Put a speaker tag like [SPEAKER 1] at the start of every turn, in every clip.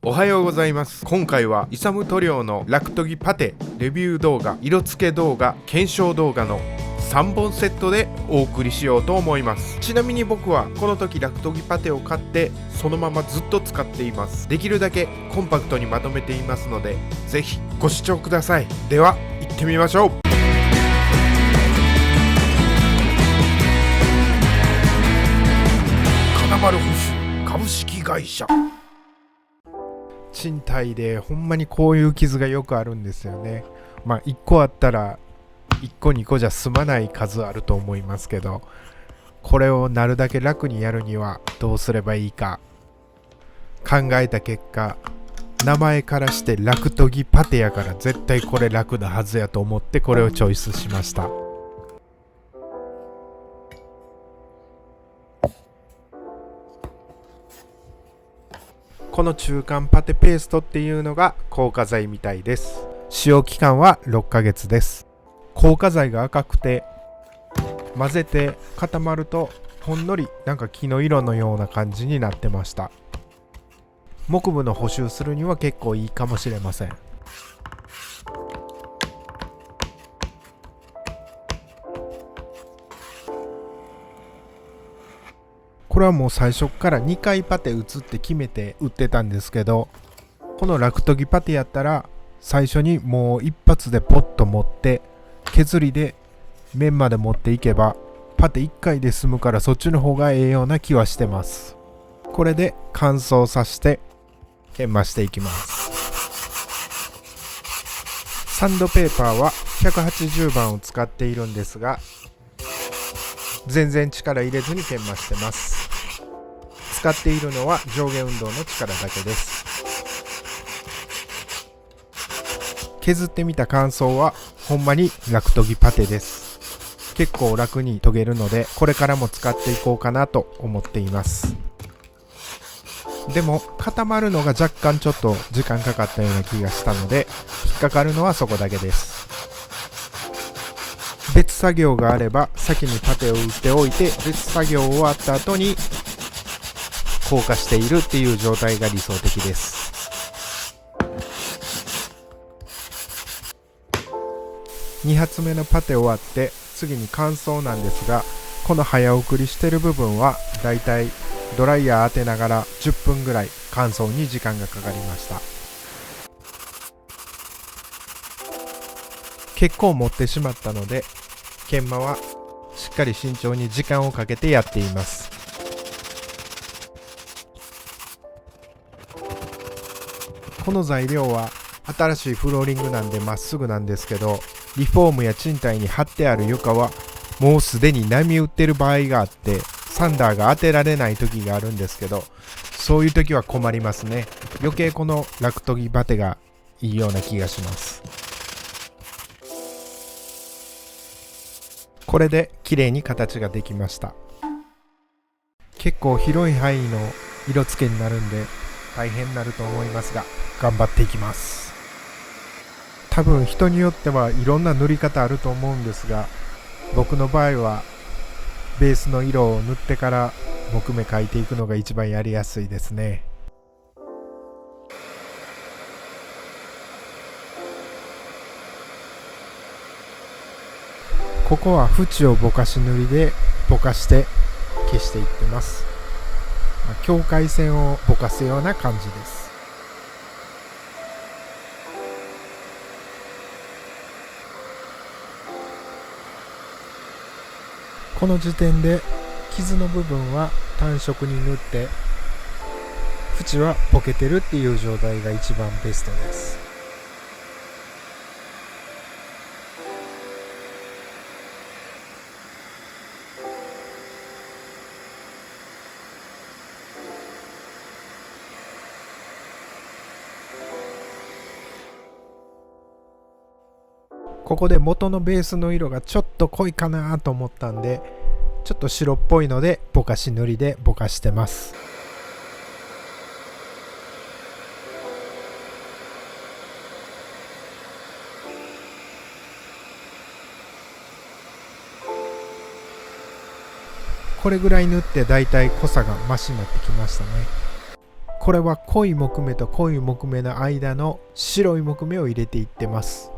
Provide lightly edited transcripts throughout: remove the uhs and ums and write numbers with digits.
[SPEAKER 1] おはようございます。今回はイサム塗料のラクトギパテレビュー動画、色付け動画、検証動画の3本セットでお送りしようと思います。ちなみに僕はこの時ラクトギパテを買ってそのままずっと使っています。できるだけコンパクトにまとめていますので、ぜひご視聴ください。では行ってみましょう。金丸保守株式会社。賃貸でほんまにこういう傷がよくあるんですよね。1個あったら1個2個じゃ済まない数あると思いますけど、これをなるだけ楽にやるにはどうすればいいか考えた結果、名前からしてラクトギパテやから絶対これ楽なはずやと思ってこれをチョイスしました。この中間パテペーストっていうのが硬化剤みたいです。使用期間は6ヶ月です。硬化剤が赤くて混ぜて固まるとほんのりなんか木の色のような感じになってました。木部の補修するには結構いいかもしれません。これはもう最初から2回パテ打つって決めて打ってたんですけど、このラクトギパテやったら最初にもう一発でポッと持って削りで面まで持っていけばパテ1回で済むから、そっちの方がええような気はしてます。これで乾燥させて研磨していきます。サンドペーパーは180番を使っているんですが、全然力入れずに研磨してます。使っているのは上下運動の力だけです。削ってみた感想はほんまにラクトギパテです。結構楽に研げるので、これからも使っていこうかなと思っています。でも固まるのが若干ちょっと時間かかったような気がしたので、引っかかるのはそこだけです。別作業があれば先にパテを打っておいて、別作業終わった後に硬化しているっていう状態が理想的です。2発目のパテ終わって次に乾燥なんですが、この早送りしてる部分はだいたいドライヤー当てながら10分ぐらい乾燥に時間がかかりました。結構持ってしまったので、研磨はしっかり慎重に時間をかけてやっています。この材料は新しいフローリングなんでまっすぐなんですけど、リフォームや賃貸に貼ってある床はもうすでに波打ってる場合があって、サンダーが当てられない時があるんですけど、そういう時は困りますね。余計このラクトギパテがいいような気がします。これで綺麗に形ができました。結構広い範囲の色付けになるんで大変になると思いますが、頑張っていきます。多分人によってはいろんな塗り方あると思うんですが、僕の場合はベースの色を塗ってから木目描いていくのが一番やりやすいですね。ここは縁をぼかし塗りでぼかして消していってます。境界線をぼかすような感じです。この時点で傷の部分は単色に塗って、縁はボケてるっていう状態が一番ベストです。ここで元のベースの色がちょっと濃いかなと思ったんで、ちょっと白っぽいのでぼかし塗りでぼかしてます。これぐらい塗ってだいたい濃さがマシになってきましたね。これは濃い木目と濃い木目の間の白い木目を入れていってます。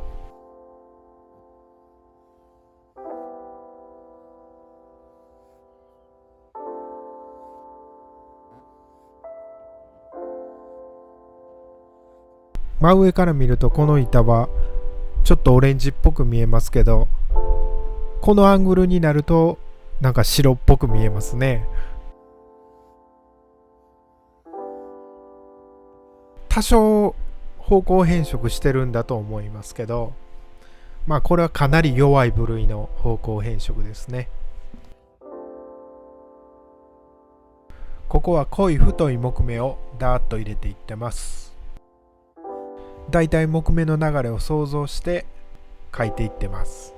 [SPEAKER 1] 真上から見るとこの板はちょっとオレンジっぽく見えますけど、このアングルになるとなんか白っぽく見えますね。多少方向変色してるんだと思いますけど、これはかなり弱い部類の方向変色ですね。ここは濃い太い木目をダーッと入れていってます。だいたい木目の流れを想像して描いていってます。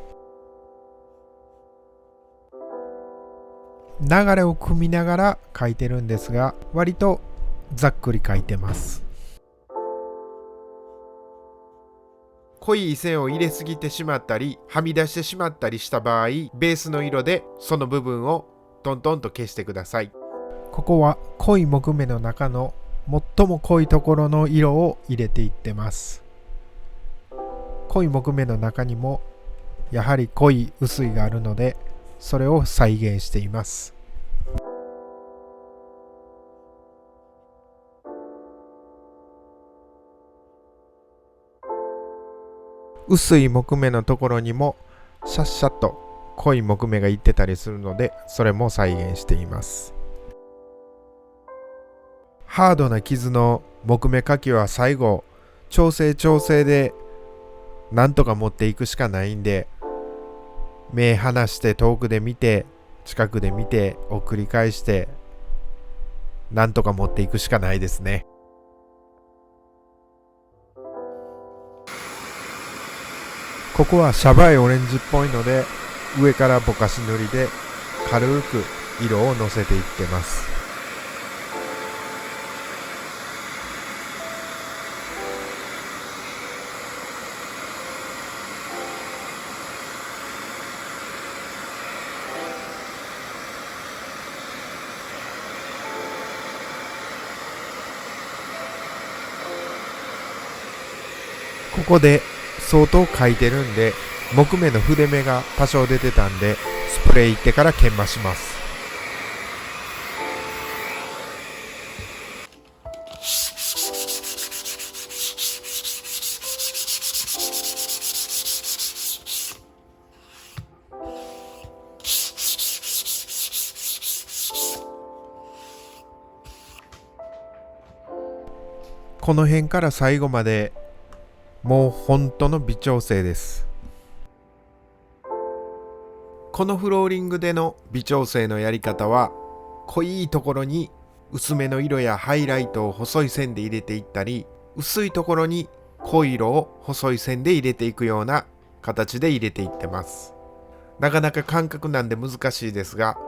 [SPEAKER 1] 流れを組みながら描いてるんですが、割とざっくり描いてます。濃い線を入れすぎてしまったりはみ出してしまったりした場合、ベースの色でその部分をトントンと消してください。ここは濃い木目の中の最も濃いところの色を入れていってます。濃い木目の中にもやはり濃い薄いがあるので、それを再現しています。薄い木目のところにもシャッシャッと濃い木目がいってたりするので、それも再現しています。ハードな傷の木目描きは最後調整でなんとか持っていくしかないんで、目離して遠くで見て近くで見てを繰り返してなんとか持っていくしかないですね。ここはシャバいオレンジっぽいので、上からぼかし塗りで軽く色をのせていってます。ここで相当描いてるんで、木目の筆目が多少出てたんで、スプレーいってから研磨します。この辺から最後までもう本当の微調整です。このフローリングでの微調整のやり方は、濃いところに薄めの色やハイライトを細い線で入れていったり、薄いところに濃い色を細い線で入れていくような形で入れていってます。なかなか感覚なんで難しいですが、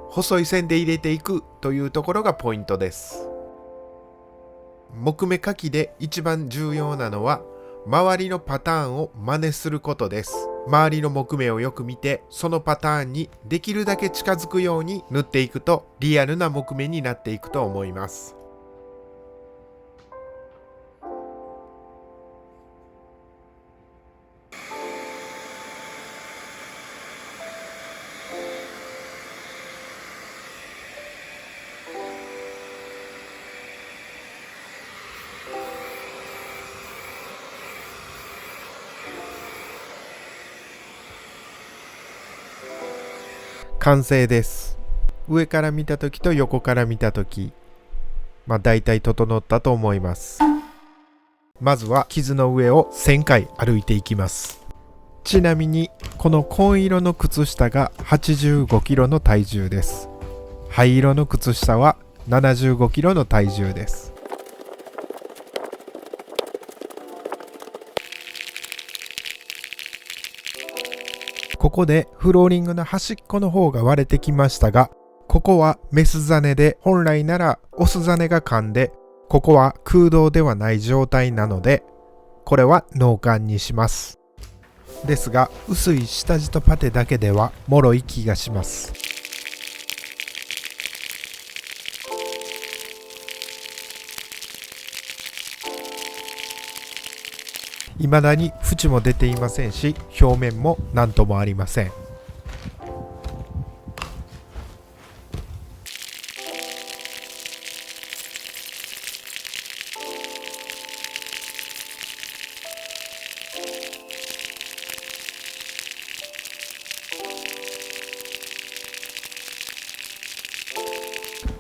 [SPEAKER 1] 細い線で入れていくというところがポイントです。木目描きで一番重要なのは、周りのパターンを真似することです。周りの木目をよく見て、そのパターンにできるだけ近づくように塗っていくと、リアルな木目になっていくと思います。完成です。上から見たときと横から見たとき、だいたい整ったと思います。まずは傷の上を1000回歩いていきます。ちなみにこの紺色の靴下が85キロの体重です。灰色の靴下は75キロの体重です。ここでフローリングの端っこの方が割れてきましたが、ここはメスザネで、本来ならオスザネが噛んで、ここは空洞ではない状態なので、これはノーカンにします。ですが、薄い下地とパテだけでは脆い気がします。未だに縁も出ていませんし、表面も何ともありません。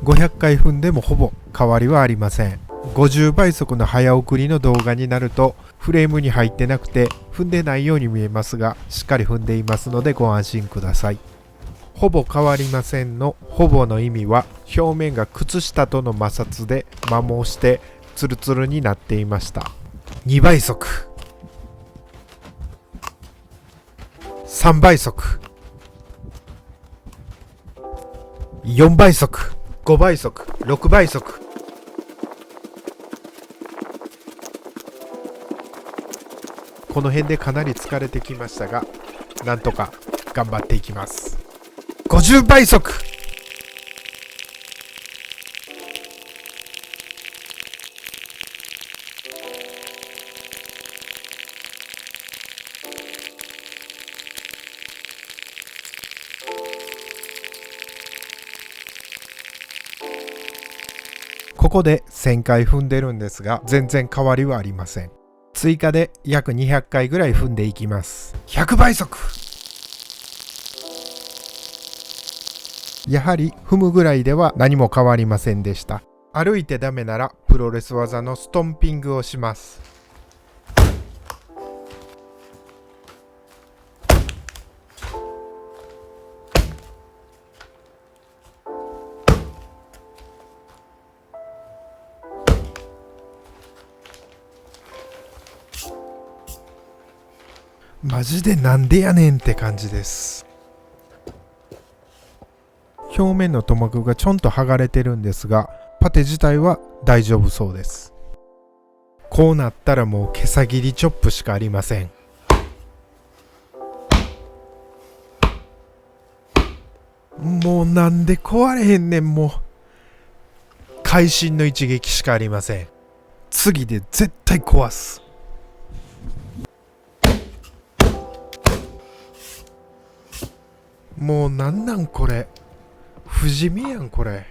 [SPEAKER 1] 500回踏んでもほぼ変わりはありません。50倍速の早送りの動画になるとフレームに入ってなくて踏んでないように見えますが、しっかり踏んでいますのでご安心ください。ほぼ変わりませんのほぼの意味は、表面が靴下との摩擦で摩耗してツルツルになっていました。2倍速、3倍速、4倍速、5倍速、6倍速。この辺でかなり疲れてきましたが、なんとか頑張っていきます。50倍速。ここで1000回踏んでるんですが、全然変わりはありません。追加で約200回ぐらい踏んでいきます。100倍速。やはり踏むぐらいでは何も変わりませんでした。歩いてダメならプロレス技のストンピングをします。マジでなんでやねんって感じです。表面の塗膜がちょんと剥がれてるんですが、パテ自体は大丈夫そうです。こうなったらもう毛先切りチョップしかありません。もうなんで壊れへんねん。もう会心の一撃しかありません。次で絶対壊す。もうなんなんこれ、不死身やんこれ。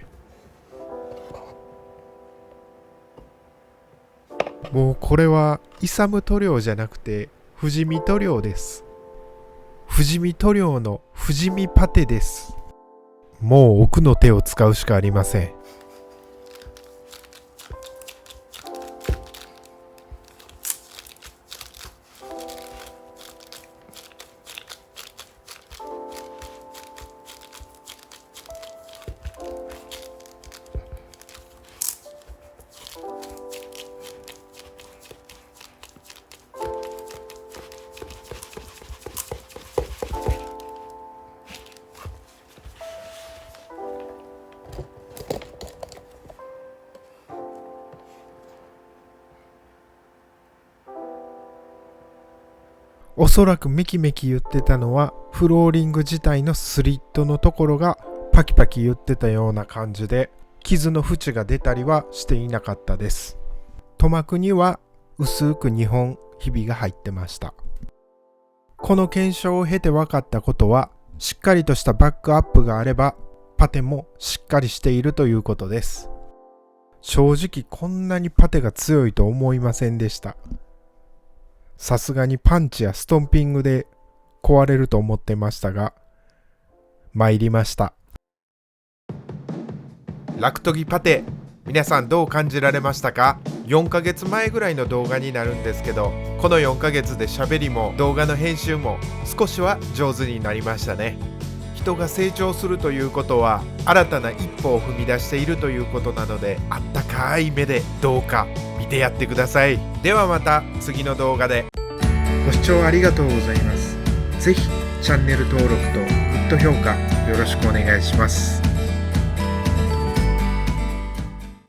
[SPEAKER 1] もうこれはイサム塗料じゃなくて不死身塗料です。不死身塗料の不死身パテです。もう奥の手を使うしかありません。おそらくメキメキ言ってたのはフローリング自体のスリットのところがパキパキ言ってたような感じで、傷の縁が出たりはしていなかったです。塗膜には薄く2本ひびが入ってました。この検証を経て分かったことは、しっかりとしたバックアップがあればパテもしっかりしているということです。正直こんなにパテが強いと思いませんでした。さすがにパンチやストンピングで壊れると思ってましたが、参りました。ラクトギパテ、皆さんどう感じられましたか？4ヶ月前ぐらいの動画になるんですけど、この4ヶ月で喋りも動画の編集も少しは上手になりましたね。人が成長するということは新たな一歩を踏み出しているということなので、あったかい目でどうか見てやってください。ではまた次の動画で。ご視聴ありがとうございます。ぜひチャンネル登録とグッド評価よろしくお願いします。